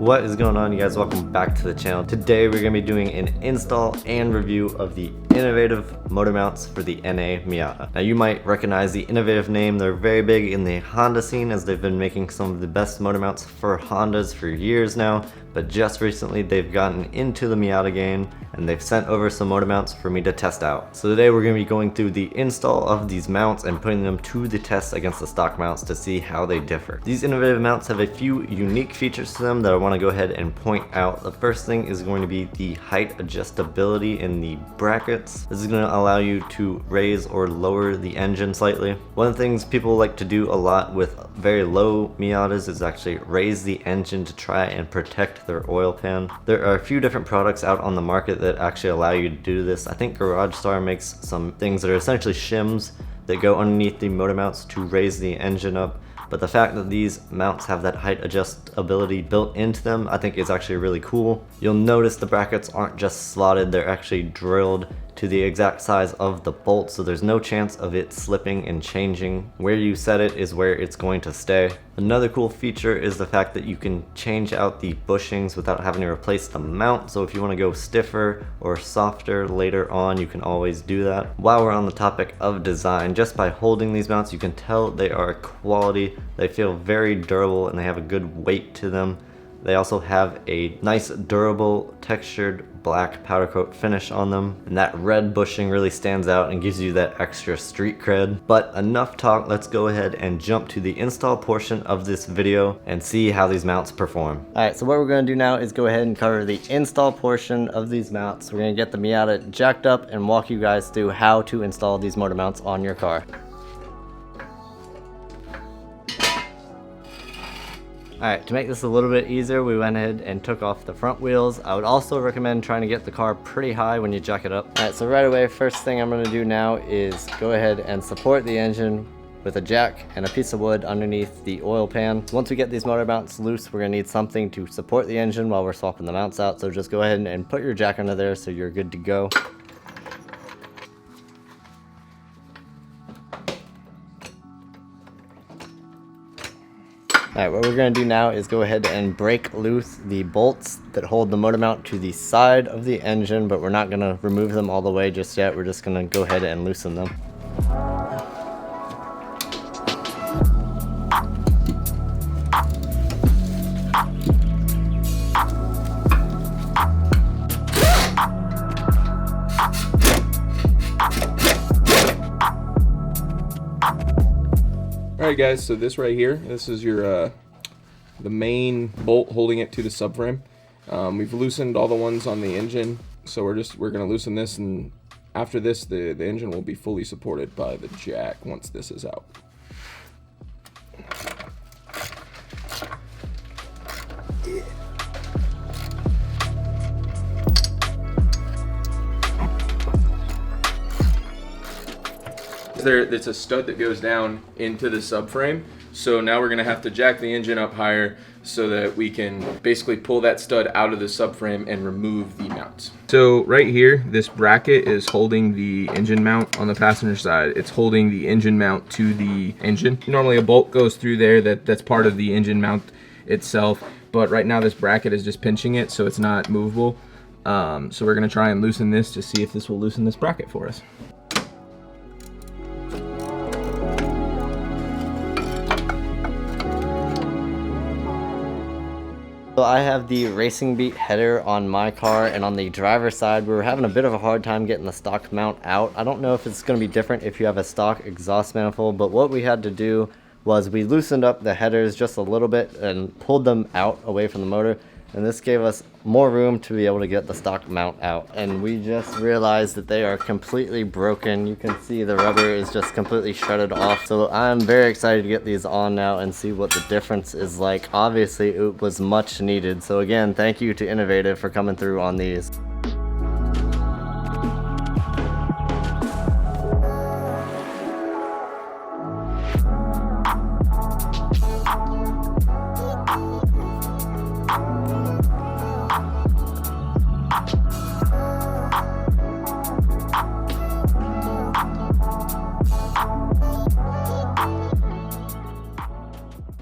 What is going on, you guys? Welcome back to the channel. Today we're going to be doing an install and review of the innovative motor mounts for the NA Miata. Now you might recognize the innovative name. They're very big in the Honda scene as they've been making some of the best motor mounts for Hondas for years now, but just recently they've gotten into the Miata game and they've sent over some motor mounts for me to test out. So today we're going to be going through the install of these mounts and putting them to the test against the stock mounts to see how they differ. These innovative mounts have a few unique features to them that I want to go ahead and point out. The first thing is going to be the height adjustability in the brackets. This is going to allow you to raise or lower the engine slightly. One of the things people like to do a lot with very low Miatas is actually raise the engine to try and protect their oil pan. There are a few different products out on the market that actually allow you to do this. I think GarageStar makes some things that are essentially shims that go underneath the motor mounts to raise the engine up. But the fact that these mounts have that height adjustability built into them, I think is actually really cool. You'll notice the brackets aren't just slotted, they're actually drilled to the exact size of the bolt, so there's no chance of it slipping and changing. Where you set it is where it's going to stay. Another cool feature is the fact that you can change out the bushings without having to replace the mount, so if you want to go stiffer or softer later on, you can always do that. While we're on the topic of design, just by holding these mounts you can tell they are quality. They feel very durable and they have a good weight to them. They also have a nice durable textured black powder coat finish on them, and that red bushing really stands out and gives you that extra street cred. But enough talk, let's go ahead and jump to the install portion of this video and see how these mounts perform. Alright, so what we're going to do now is go ahead and cover the install portion of these mounts. We're going to get the Miata jacked up and walk you guys through how to install these motor mounts on your car. Alright, to make this a little bit easier, we went ahead and took off the front wheels. I would also recommend trying to get the car pretty high when you jack it up. Alright, so right away, first thing I'm going to do now is go ahead and support the engine with a jack and a piece of wood underneath the oil pan. Once we get these motor mounts loose, we're going to need something to support the engine while we're swapping the mounts out. So just go ahead and put your jack under there so you're good to go. Alright, what we're going to do now is go ahead and break loose the bolts that hold the motor mount to the side of the engine, but we're not going to remove them all the way just yet. We're just going to go ahead and loosen them. Alright guys, so this right here, this is your the main bolt holding it to the subframe. We've loosened all the ones on the engine, so we're going to loosen this, and after this the engine will be fully supported by the jack once this is out. There's a stud that goes down into the subframe, so now we're going to have to jack the engine up higher so that we can basically pull that stud out of the subframe and remove the mounts. So right here, this bracket is holding the engine mount on the passenger side. It's holding the engine mount to the engine. Normally a bolt goes through there that's part of the engine mount itself, but right now this bracket is just pinching it so it's not movable. So we're going to try and loosen this to see if this will loosen this bracket for us. So I have the Racing Beat header on my car, and on the driver's side we were having a bit of a hard time getting the stock mount out. I don't know if it's going to be different if you have a stock exhaust manifold, but what we had to do was we loosened up the headers just a little bit and pulled them out away from the motor, and this gave us more room to be able to get the stock mount out. And we just realized that they are completely broken. You can see the rubber is just completely shredded off. So I'm very excited to get these on now and see what the difference is like. Obviously it was much needed. So again, thank you to Innovative for coming through on these.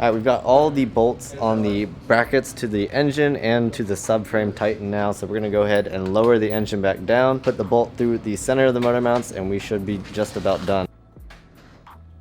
All right, we've got all the bolts on the brackets to the engine and to the subframe tightened now, so we're gonna go ahead and lower the engine back down, put the bolt through the center of the motor mounts, and we should be just about done.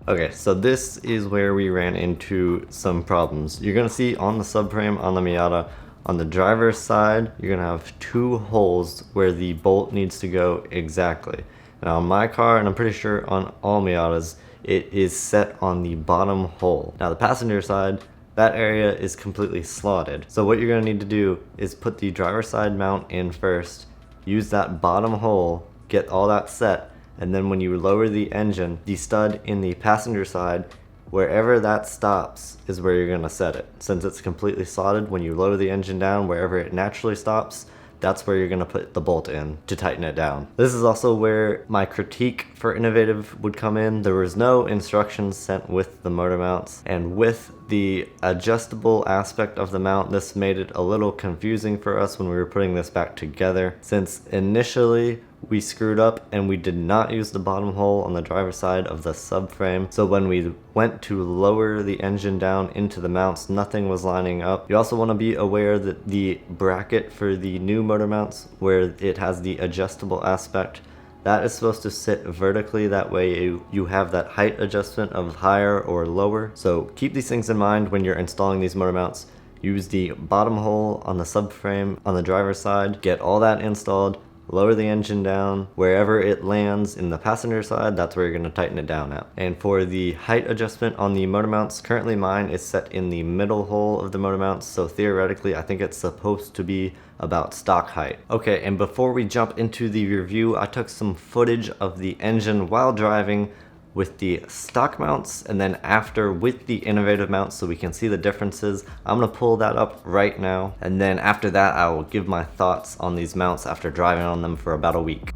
Okay, so this is where we ran into some problems. You're gonna see on the subframe on the Miata, on the driver's side, you're gonna have 2 holes where the bolt needs to go exactly. Now on my car, and I'm pretty sure on all Miatas, it is set on the bottom hole. Now the passenger side, that area is completely slotted. So what you're gonna need to do is put the driver's side mount in first, use that bottom hole, get all that set, and then when you lower the engine, the stud in the passenger side, wherever that stops is where you're gonna set it. Since it's completely slotted, when you lower the engine down, wherever it naturally stops, that's where you're gonna put the bolt in to tighten it down. This is also where my critique for Innovative would come in. There was no instructions sent with the motor mounts, and with the adjustable aspect of the mount, this made it a little confusing for us when we were putting this back together. Since initially we screwed up and we did not use the bottom hole on the driver's side of the subframe, so when we went to lower the engine down into the mounts, nothing was lining up. You also want to be aware that the bracket for the new motor mounts, where it has the adjustable aspect, that is supposed to sit vertically. That way you have that height adjustment of higher or lower. So keep these things in mind when you're installing these motor mounts. Use the bottom hole on the subframe on the driver's side, get all that installed, lower the engine down. Wherever it lands in the passenger side, that's where you're going to tighten it down at. And for the height adjustment on the motor mounts, currently mine is set in the middle hole of the motor mounts, so theoretically I think it's supposed to be about stock height. Okay, and before we jump into the review, I took some footage of the engine while driving with the stock mounts, and then after with the Innovative mounts, so we can see the differences. I'm gonna pull that up right now, and then after that I will give my thoughts on these mounts after driving on them for about a week.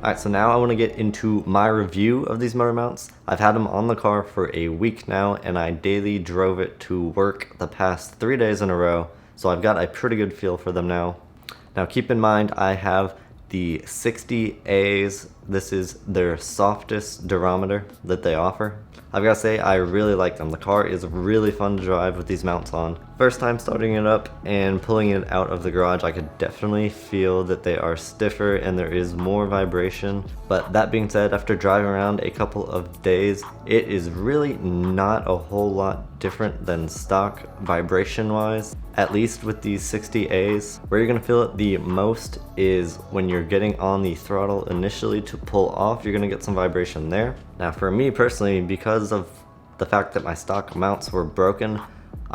Alright, so now I want to get into my review of these motor mounts. I've had them on the car for a week now, and I daily drove it to work the past 3 days in a row, so I've got a pretty good feel for them now. Now keep in mind, I have the 60As. This is their softest durometer that they offer. I've got to say, I really like them. The car is really fun to drive with these mounts on. First time starting it up and pulling it out of the garage, I could definitely feel that they are stiffer and there is more vibration. But that being said, after driving around a couple of days, it is really not a whole lot different than stock vibration wise, at least with these 60As. Where you're gonna feel it the most is when you're getting on the throttle initially to pull off, you're gonna get some vibration there. Now for me personally, because of the fact that my stock mounts were broken,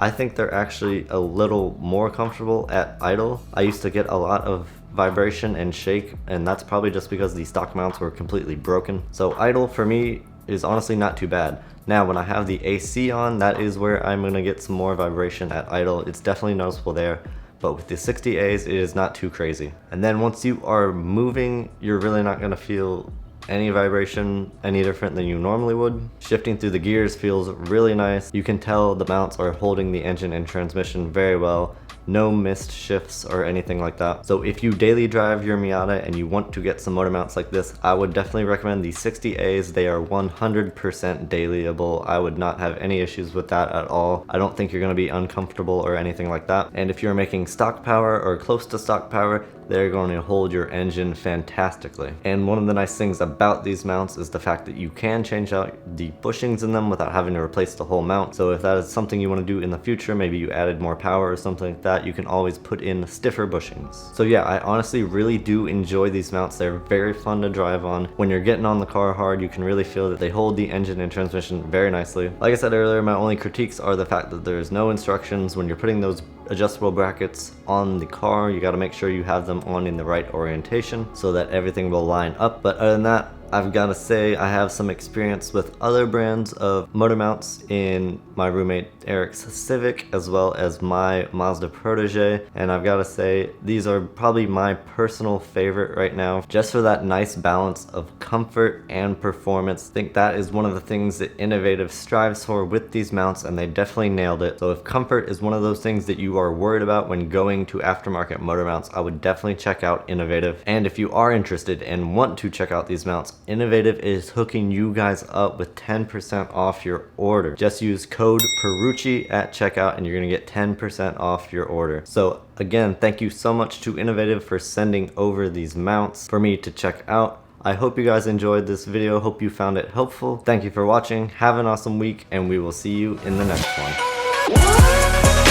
I think they're actually a little more comfortable at idle. I used to get a lot of vibration and shake, and that's probably just because the stock mounts were completely broken. So idle for me is honestly not too bad. Now when I have the AC on, that is where I'm gonna get some more vibration at idle. It's definitely noticeable there. But with the 60As, it is not too crazy. And then once you are moving, you're really not gonna feel any vibration any different than you normally would. Shifting through the gears feels really nice. You can tell the mounts are holding the engine and transmission very well. No missed shifts or anything like that. So if you daily drive your Miata and you want to get some motor mounts like this, I would definitely recommend the 60As. They are 100% dailyable. I would not have any issues with that at all. I don't think you're gonna be uncomfortable or anything like that. And if you're making stock power or close to stock power, they're going to hold your engine fantastically. And one of the nice things about these mounts is the fact that you can change out the bushings in them without having to replace the whole mount. So if that is something you want to do in the future, maybe you added more power or something like that, you can always put in stiffer bushings. So yeah, I honestly really do enjoy these mounts. They're very fun to drive on. When you're getting on the car hard, you can really feel that they hold the engine and transmission very nicely. Like I said earlier, my only critiques are the fact that there's no instructions. When you're putting those adjustable brackets on the car, you got to make sure you have them on in the right orientation so that everything will line up. But other than that, I've got to say I have some experience with other brands of motor mounts in my roommate Eric's Civic as well as my Mazda Protege, and I've got to say these are probably my personal favorite right now, just for that nice balance of comfort and performance. I think that is one of the things that Innovative strives for with these mounts, and they definitely nailed it. So if comfort is one of those things that you are worried about when going to aftermarket motor mounts, I would definitely check out Innovative. And if you are interested and want to check out these mounts, Innovative is hooking you guys up with 10% off your order. Just use code Perrucci at checkout and you're gonna get 10% off your order. So again, thank you so much to Innovative for sending over these mounts for me to check out. I hope you guys enjoyed this video. Hope you found it helpful. Thank you for watching. Have an awesome week, and we will see you in the next one.